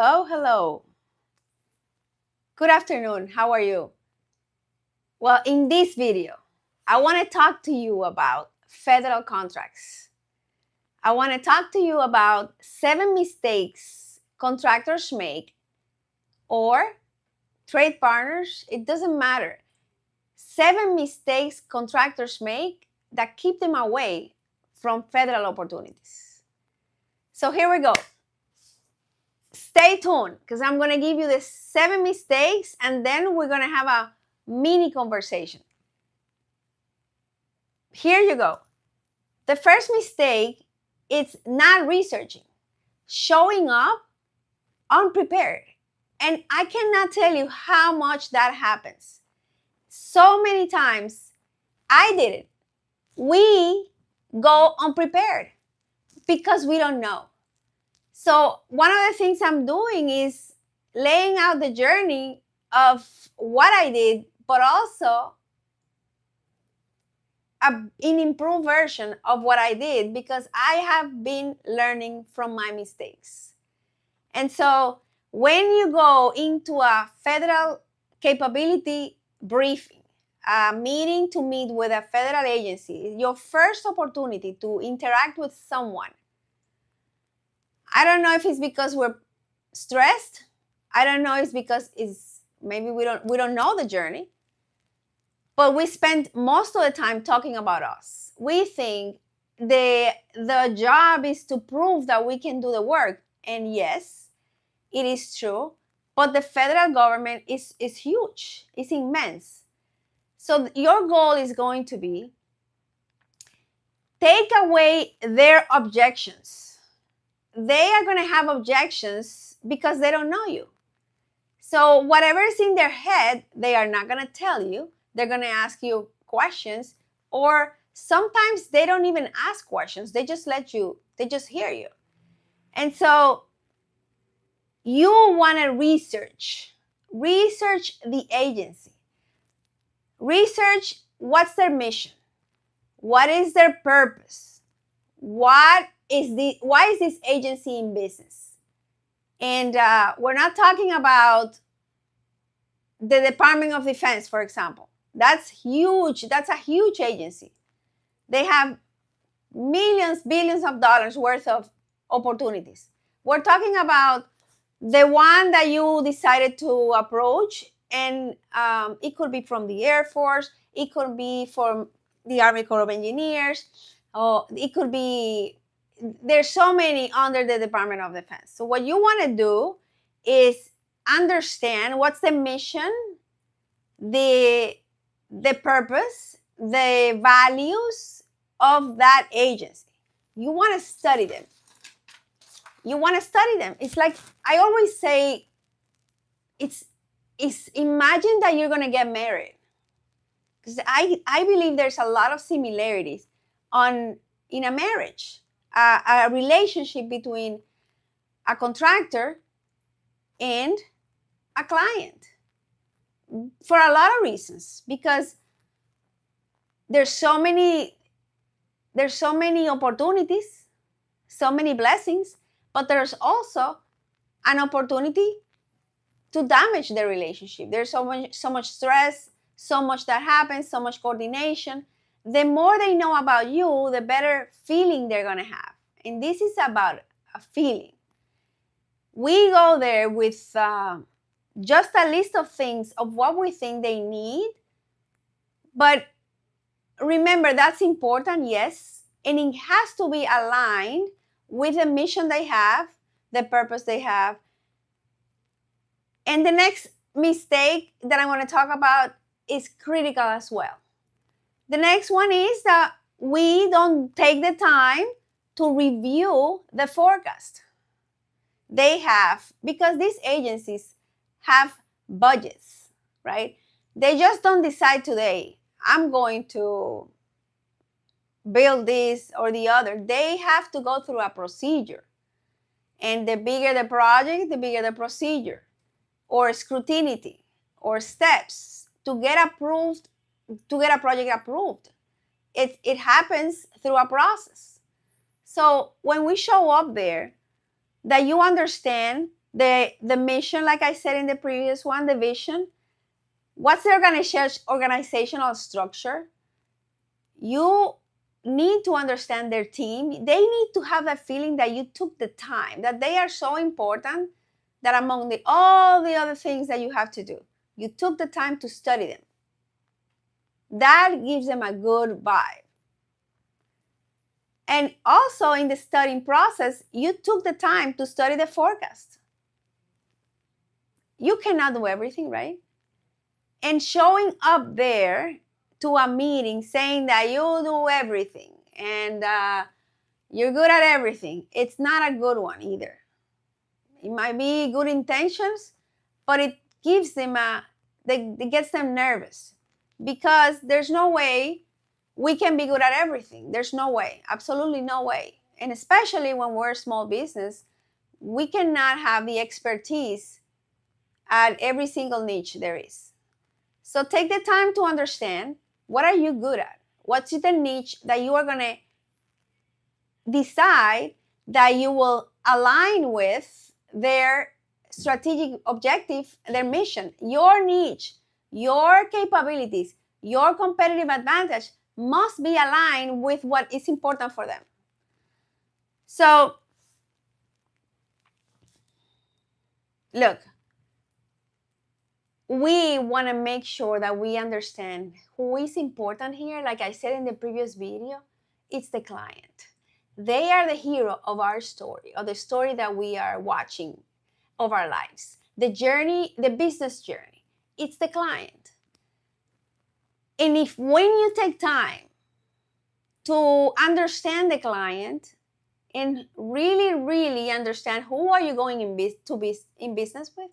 Oh, hello. Good afternoon. How are you? Well, in this video, I want to talk to you about federal contracts. I want to talk to you about 7 mistakes contractors make or trade partners. It doesn't matter. 7 mistakes contractors make that keep them away from federal opportunities. So here we go. Stay tuned because I'm going to give you the 7 mistakes and then we're going to have a mini conversation. Here you go. The first mistake is not researching, showing up unprepared. And I cannot tell you how much that happens. So many times I did it. We go unprepared because we don't know. So one of the things I'm doing is laying out the journey of what I did, but also an improved version of what I did because I have been learning from my mistakes. And so when you go into a federal capability briefing, a meeting to meet with a federal agency, your first opportunity to interact with someone. I don't know if it's because we're stressed. I don't know if it's because maybe we don't know the journey. But we spend most of the time talking about us. We think the job is to prove that we can do the work. And yes, it is true. But the federal government is huge. It's immense. So your goal is going to be take away their objections. They are going to have objections because they don't know you. So whatever is in their head, they are not going to tell you. They're going to ask you questions, or sometimes they don't even ask questions. They just hear you. And so you want to research the agency. Research what's their mission. What is their purpose? Why is this agency in business? And we're not talking about the Department of Defense, for example. That's huge. That's a huge agency. They have millions, billions of dollars worth of opportunities. We're talking about the one that you decided to approach, and it could be from the Air Force, it could be from the Army Corps of Engineers, or it could be, there's so many under the Department of Defense. So what you want to do is understand what's the mission, the purpose, the values of that agency. You want to study them. It's like I always say, it's imagine that you're going to get married. Because I believe there's a lot of similarities in a marriage, a relationship between a contractor and a client, for a lot of reasons, because there's so many opportunities, so many blessings, but there's also an opportunity to damage the relationship. There's so much stress, so much that happens, so much coordination. The more they know about you, the better feeling they're going to have. And this is about a feeling. We go there with just a list of things of what we think they need. But remember, that's important, yes. And it has to be aligned with the mission they have, the purpose they have. And the next mistake that I want to talk about is critical as well. The next one is that we don't take the time to review the forecast. They have, because these agencies have budgets, right? They just don't decide today, I'm going to build this or the other. They have to go through a procedure. And the bigger the project, the bigger the procedure, or scrutiny, or steps to get approved, to get a project approved. It happens through a process. So when we show up there, that you understand The mission, like I said in the previous one, the vision. What's the organizational structure? You need to understand their team. They need to have a feeling that you took the time, that they are so important that among all the other things that you have to do, you took the time to study them. That gives them a good vibe. And also in the studying process, you took the time to study the forecast. You cannot do everything, right? And showing up there to a meeting saying that you do everything and you're good at everything, it's not a good one either. It might be good intentions, but it gives them it gets them nervous, because there's no way we can be good at everything. There's no way, absolutely no way. And especially when we're a small business, we cannot have the expertise at every single niche there is. So take the time to understand, what are you good at? What's the niche that you are going to decide that you will align with their strategic objective, their mission, your niche, your capabilities, your competitive advantage must be aligned with what is important for them. So, look, we want to make sure that we understand who is important here. Like I said in the previous video, it's the client. They are the hero of our story, of the story that we are watching of our lives. The journey, the business journey, it's the client. And if when you take time to understand the client and really, really understand who are you going to be in business with,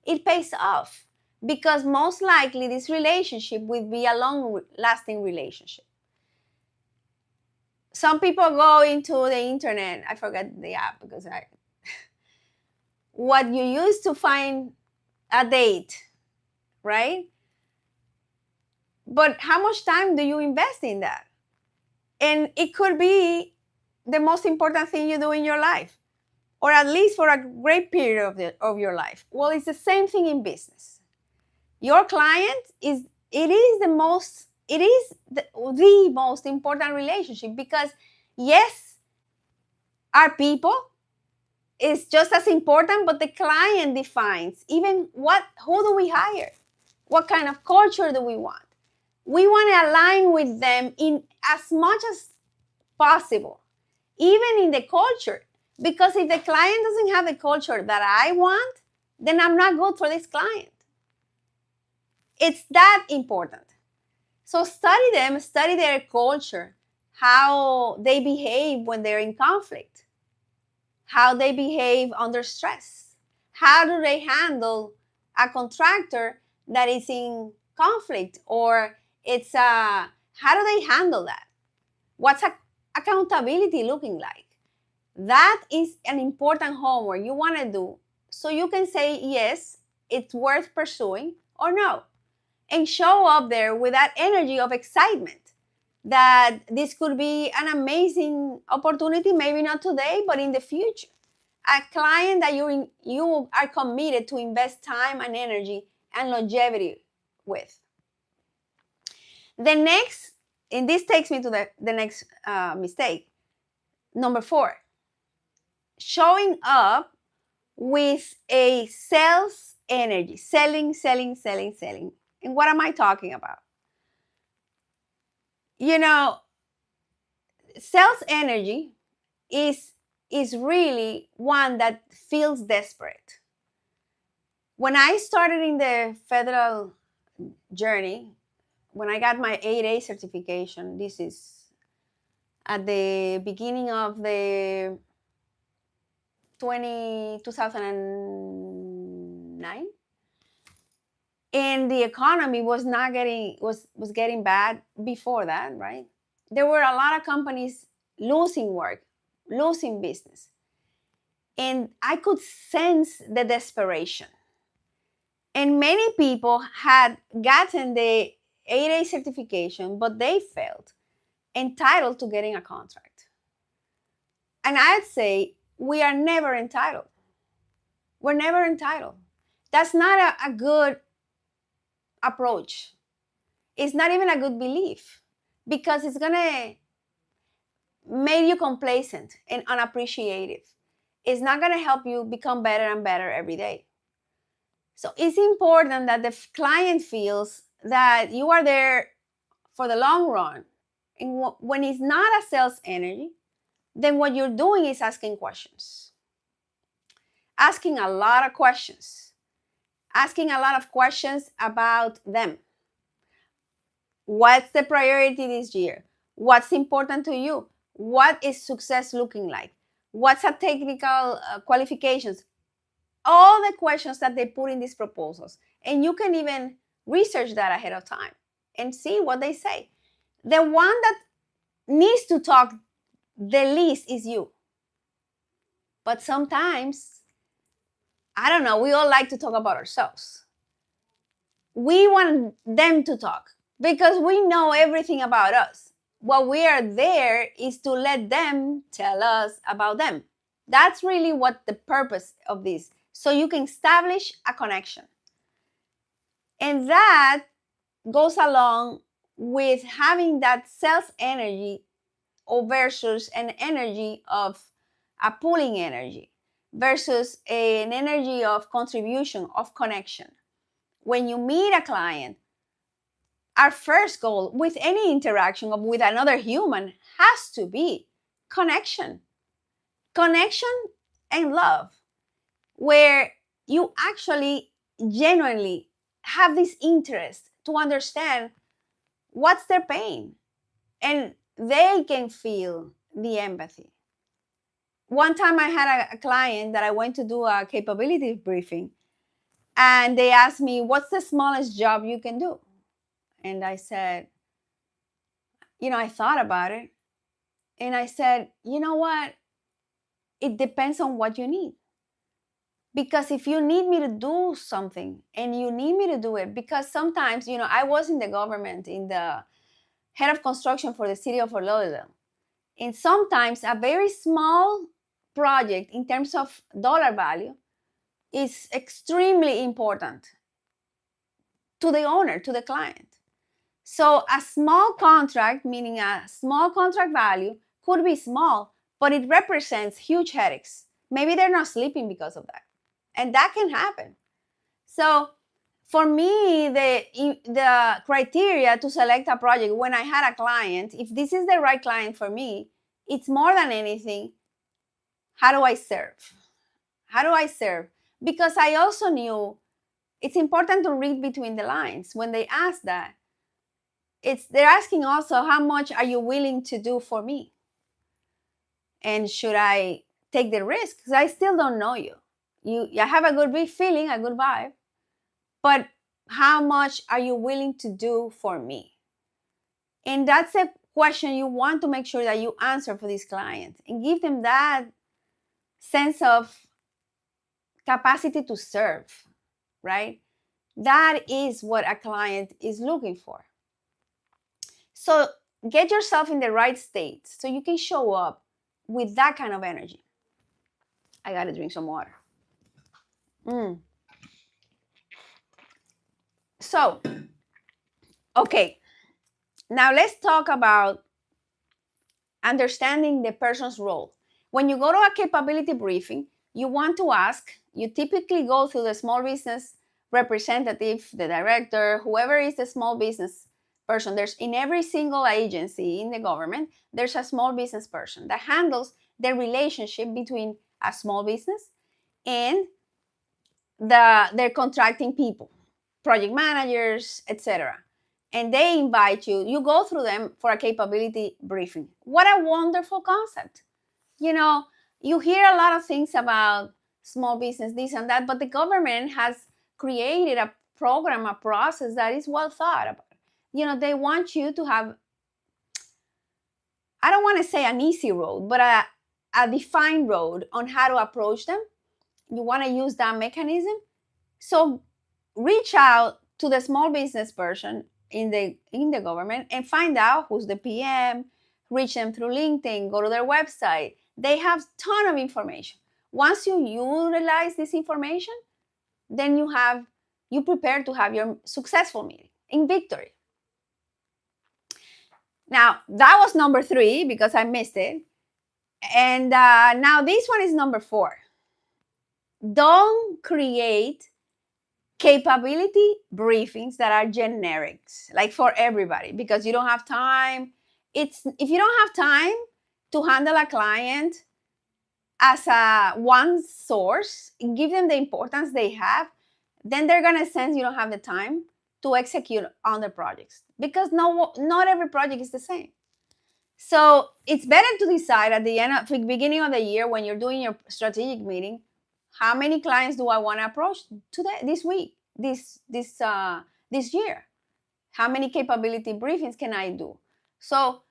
it pays off. Because most likely this relationship will be a long-lasting relationship. Some people go into the internet, I forget the app because what you use to find a date, right? But how much time do you invest in that? And it could be the most important thing you do in your life, or at least for a great period of your life. Well, it's the same thing in business. Your client is the most important relationship, because yes, our people is just as important, but the client defines even who do we hire, what kind of culture do we want. We want to align with them in as much as possible, even in the culture, because if the client doesn't have the culture that I want, then I'm not good for this client. It's that important. So study them, study their culture, how they behave when they're in conflict, how they behave under stress, how do they handle a contractor that is in conflict, or how do they handle that? What's accountability looking like? That is an important homework you want to do, so you can say yes, it's worth pursuing, or no. And show up there with that energy of excitement that this could be an amazing opportunity, maybe not today, but in the future. A client that you are committed to invest time and energy and longevity with. And this takes me to the next mistake. Number 4, showing up with a sales energy, selling. And what am I talking about? Sales energy is really one that feels desperate. When I started in the federal journey, when I got my 8A certification, this is at the beginning of the 2009, and the economy was getting bad before that, right? There were a lot of companies losing work, losing business, and I could sense the desperation. And many people had gotten the 8A certification, but they felt entitled to getting a contract. And I'd say we are never entitled. We're never entitled. That's not a good approach. It's not even a good belief, because it's going to make you complacent and unappreciative. It's not going to help you become better and better every day. So it's important that the client feels that you are there for the long run. And when it's not a sales energy, then what you're doing is asking questions. Asking a lot of questions. Asking a lot of questions about them. What's the priority this year? What's important to you? What is success looking like? What's a technical qualifications? All the questions that they put in these proposals. And you can even research that ahead of time and see what they say. The one that needs to talk the least is you. But sometimes, I don't know, we all like to talk about ourselves. We want them to talk because we know everything about us. What we are there is to let them tell us about them. That's really what the purpose of this. So you can establish a connection. And that goes along with having that sales energy versus an energy of a pulling energy versus an energy of contribution, of connection. When you meet a client, our first goal with any interaction with another human has to be connection. Connection and love, where you actually genuinely have this interest to understand what's their pain and they can feel the empathy. One time I had a client that I went to do a capability briefing, and they asked me, what's the smallest job you can do? And I said, I thought about it. And I said, you know what? It depends on what you need. Because if you need me to do something and you need me to do it, because sometimes, I was in the government, in the head of construction for the city of Fort Lauderdale. And sometimes a very small project in terms of dollar value is extremely important to the owner, to the client. So a small contract, meaning a small contract value, could be small, but it represents huge headaches. Maybe they're not sleeping because of that. And that can happen. So for me, the criteria to select a project when I had a client, if this is the right client for me, it's more than anything, how do I serve? How do I serve? Because I also knew it's important to read between the lines. When they ask that, they're asking also, how much are you willing to do for me? And should I take the risk? Because I still don't know you. You have a good feeling, a good vibe, but how much are you willing to do for me? And that's a question you want to make sure that you answer for this client and give them that sense of capacity to serve, right? That is what a client is looking for. So get yourself in the right state so you can show up with that kind of energy. I gotta drink some water. So, okay, now let's talk about understanding the person's role. When you go to a capability briefing, you want to ask, you typically go through the small business representative, the director, whoever is the small business person. There's in every single agency in the government, there's a small business person that handles the relationship between a small business and their contracting people, project managers, etc. And they invite you, you go through them for a capability briefing. What a wonderful concept. You hear a lot of things about small business, this and that, but the government has created a program, a process that is well thought about. They want you to have, I don't want to say an easy road, but a defined road on how to approach them. You want to use that mechanism. So reach out to the small business person in the government and find out who's the PM, reach them through LinkedIn, go to their website. They have a ton of information. once you utilize this information, then you prepare to have your successful meeting in victory. Now, that was number 3 because I missed it. And now this one is number 4. Don't create capability briefings that are generics, like for everybody, because you don't have time. If you don't have time to handle a client as a one source, give them the importance they have, then they're gonna sense you don't have the time to execute on the projects, because not every project is the same. So it's better to decide at the beginning of the year, when you're doing your strategic meeting, how many clients do I want to approach today, this week, this year? How many capability briefings can I do? So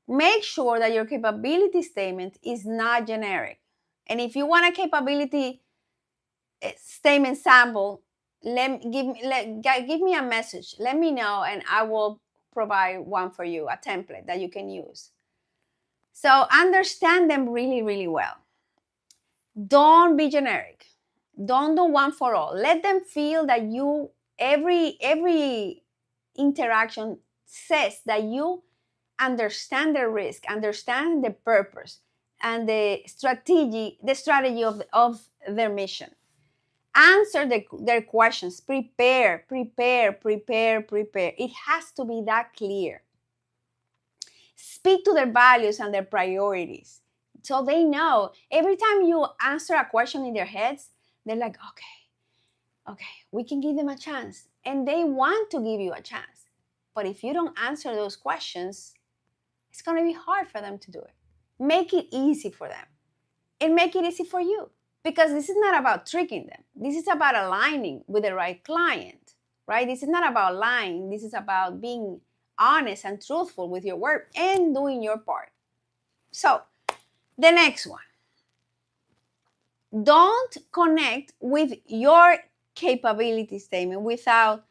make sure that your capability statement is not generic. And if you want a capability statement sample, give me a message. Let me know, and I will provide one for you, a template that you can use. So understand them really, really well. Don't be generic. Don't do one for all. Let them feel that you, every interaction says that you understand the risk, understand the purpose, and the strategy of their mission. Answer their questions. Prepare. It has to be that clear. Speak to their values and their priorities, so they know. Every time you answer a question in their heads, they're like, okay, we can give them a chance. And they want to give you a chance. But if you don't answer those questions, it's going to be hard for them to do it. Make it easy for them, and make it easy for you, because this is not about tricking them. This is about aligning with the right client, right? This is not about lying. This is about being honest and truthful with your work and doing your part. So the next one, don't connect with your capability statement without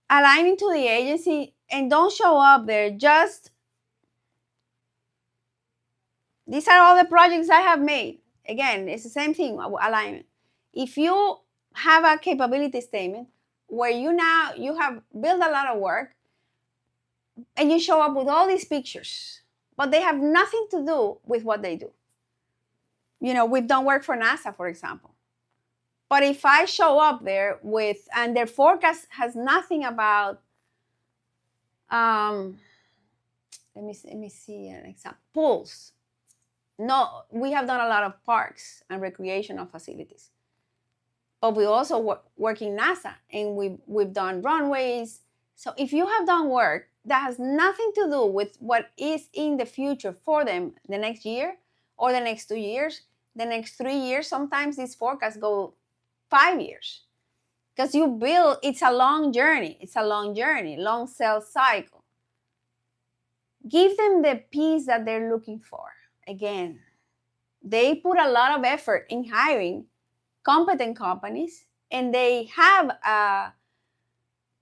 aligning to the agency, and don't show up there just, these are all the projects I have made. Again, it's the same thing, alignment. If you have a capability statement where you have built a lot of work, and you show up with all these pictures, but they have nothing to do with what they do. We've done work for NASA, for example. But if I show up there and their forecast has nothing about, let me see an example, pools. No, we have done a lot of parks and recreational facilities. But we also work in NASA, and we've done runways. So if you have done work that has nothing to do with what is in the future for them the next year, or the next 2 years, the next 3 years, sometimes these forecasts go 5 years. Because it's a long journey. Long sales cycle. Give them the piece that they're looking for. Again, they put a lot of effort in hiring competent companies, and they have a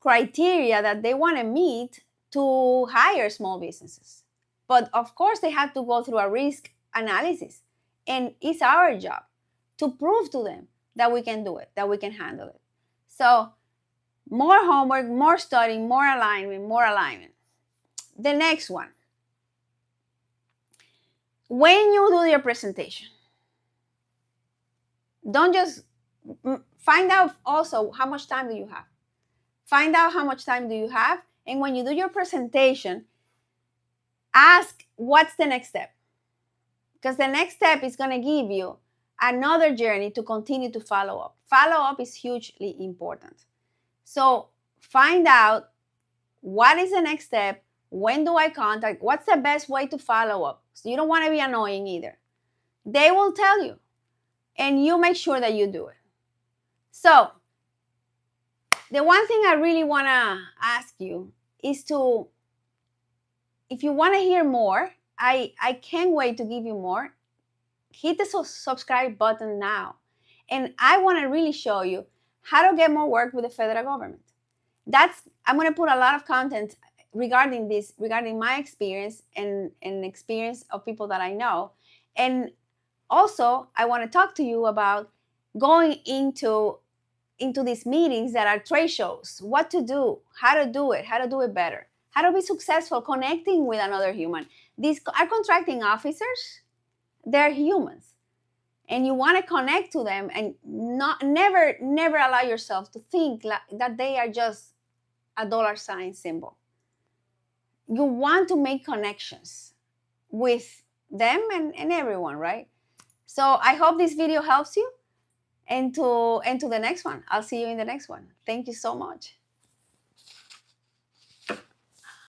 criteria that they want to meet to hire small businesses. But of course, they have to go through a risk analysis, and it's our job to prove to them that we can do it, that we can handle it. So more homework, more studying, more alignment. The next one, when you do your presentation, don't just find out also how much time do you have. Find out how much time do you have, and when you do your presentation, ask what's the next step. Because the next step is going to give you another journey to continue to follow up. Follow up is hugely important. So find out what is the next step, when do I contact, what's the best way to follow up. So you don't want to be annoying either. They will tell you, and you make sure that you do it. So the one thing I really want to ask you is if you want to hear more, I can't wait to give you more. Hit the subscribe button now. And I want to really show you how to get more work with the federal government. I'm going to put a lot of content regarding my experience and experience of people that I know. And Also, I want to talk to you about going into these meetings that are trade shows, what to do, how to do it better, how to be successful connecting with another human. These are contracting officers, they're humans, and you want to connect to them, and never allow yourself to think that they are just a dollar sign symbol. You want to make connections with them and everyone, right? So I hope this video helps you, and to the next one. I'll see you in the next one. Thank you so much.